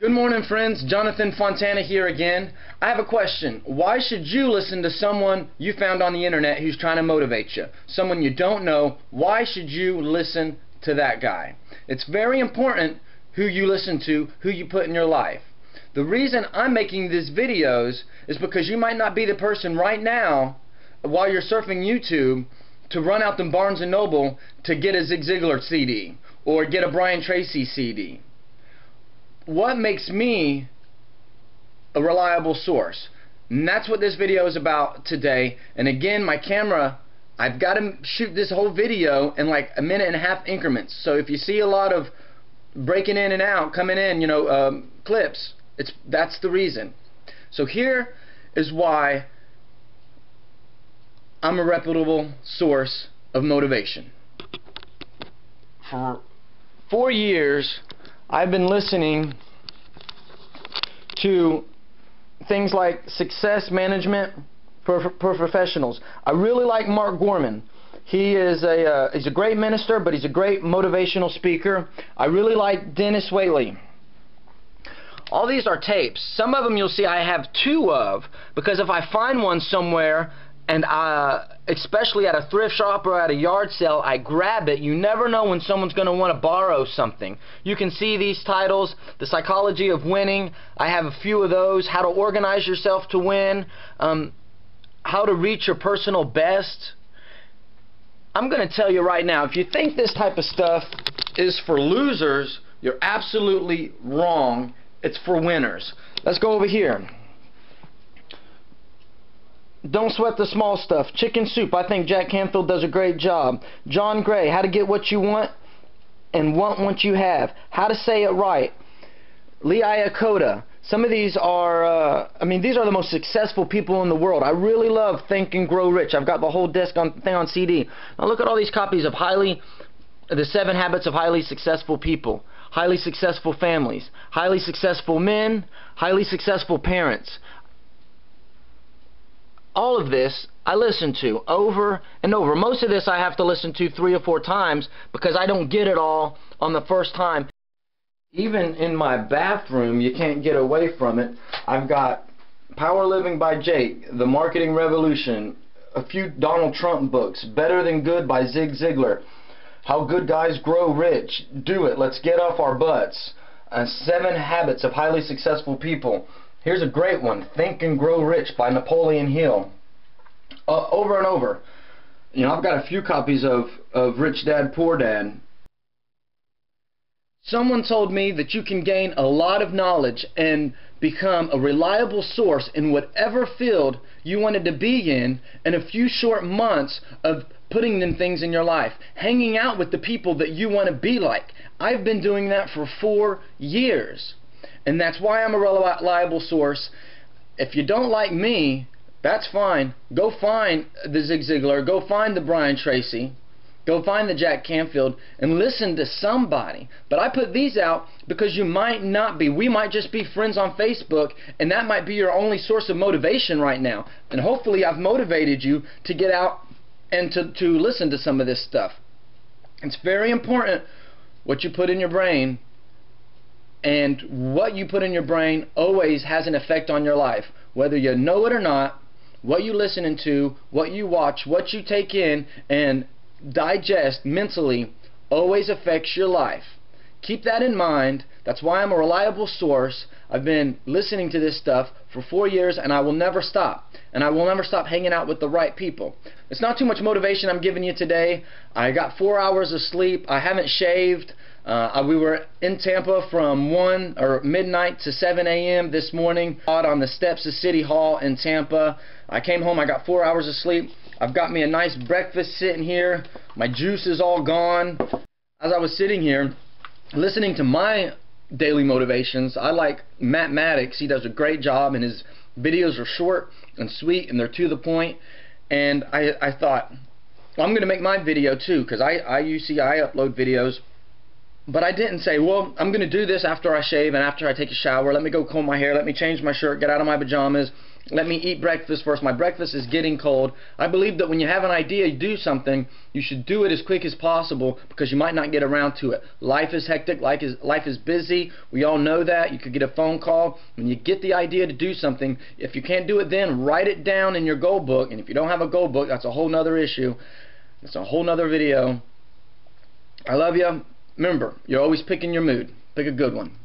Good morning, friends. Jonathan Fontana here again. I have a question. Why should you listen to someone you found on the internet who's trying to motivate you? Someone you don't know. Why should you listen to that guy? It's very important who you listen to, who you put in your life. The reason I'm making these videos is because you might not be the person right now while you're surfing YouTube to run out to Barnes & Noble to get a Zig Ziglar CD or get a Brian Tracy CD. What makes me a reliable source? And that's what this video is about today. And again, my camera, I've got to shoot this whole video in like 1.5-minute increments. So if you see a lot of breaking in and out, coming in, clips, that's the reason. So here is why I'm a reputable source of motivation. For 4 years, I've been listening to things like success management for professionals. I really like Mark Gorman. He's a great minister, but he's a great motivational speaker. I really like Dennis Whaley. All these are tapes. Some of them you'll see I have 2 of, because if I find one somewhere, and especially at a thrift shop or at a yard sale, I grab it. You never know when someone's going to want to borrow something. You can see these titles: The Psychology of Winning. I have a few of those. How to Organize Yourself to Win. How to Reach Your Personal Best. I'm going to tell you right now, if you think this type of stuff is for losers, you're absolutely wrong. It's for winners. Let's go over here. Don't Sweat the Small Stuff. Chicken Soup. I think Jack Canfield does a great job. John Gray. How to Get What You Want and Want What You Have. How to Say It Right. Lee Iacocca. Some of these are, these are the most successful people in the world. I really love Think and Grow Rich. I've got the whole thing on CD. Now look at all these copies of The 7 Habits of Highly Successful People. Highly Successful Families. Highly Successful Men. Highly Successful Parents. All of this I listen to over and over. Most of this I have to listen to 3 or 4 times because I don't get it all on the first time. Even in my bathroom, you can't get away from it. I've got Power Living by Jake, The Marketing Revolution, a few Donald Trump books, Better Than Good by Zig Ziglar, How Good Guys Grow Rich, Do It, Let's Get Off Our Butts, 7 Habits of Highly Successful People. Here's a great one, Think and Grow Rich by Napoleon Hill. Over and over. I've got a few copies of Rich Dad, Poor Dad. Someone told me that you can gain a lot of knowledge and become a reliable source in whatever field you wanted to be in a few short months of putting them things in your life. Hanging out with the people that you want to be like. I've been doing that for 4 years. And that's why I'm a reliable source. If you don't like me, that's fine. Go find the Zig Ziglar. Go find the Brian Tracy. Go find the Jack Canfield and listen to somebody. But I put these out because you might not be. We might just be friends on Facebook, and that might be your only source of motivation right now. And hopefully I've motivated you to get out and to listen to some of this stuff. It's very important what you put in your brain. And what you put in your brain always has an effect on your life. Whether you know it or not, what you listen to, what you watch, what you take in and digest mentally always affects your life. Keep that in mind. That's why I'm a reliable source. I've been listening to this stuff for 4 years, and I will never stop. And I will never stop hanging out with the right people. It's not too much motivation I'm giving you today. I got 4 hours of sleep. I haven't shaved. We were in Tampa from midnight to 7 a.m. this morning on the steps of City Hall in Tampa. I came home, I got 4 hours of sleep. I've got me a nice breakfast sitting here. My juice is all gone. As I was sitting here listening to my daily motivations, I like Matt Maddox. He does a great job, and his videos are short and sweet and they're to the point. And I thought, well, I'm going to make my video too, because I upload videos. But I didn't say, well, I'm going to do this after I shave and after I take a shower. Let me go comb my hair. Let me change my shirt, get out of my pajamas. Let me eat breakfast first. My breakfast is getting cold. I believe that when you have an idea, you do something, you should do it as quick as possible because you might not get around to it. Life is hectic. Life is busy. We all know that. You could get a phone call. When you get the idea to do something, if you can't do it then, write it down in your goal book. And if you don't have a goal book, that's a whole nother issue. That's a whole nother video. I love you. Remember, you're always picking your mood. Pick a good one.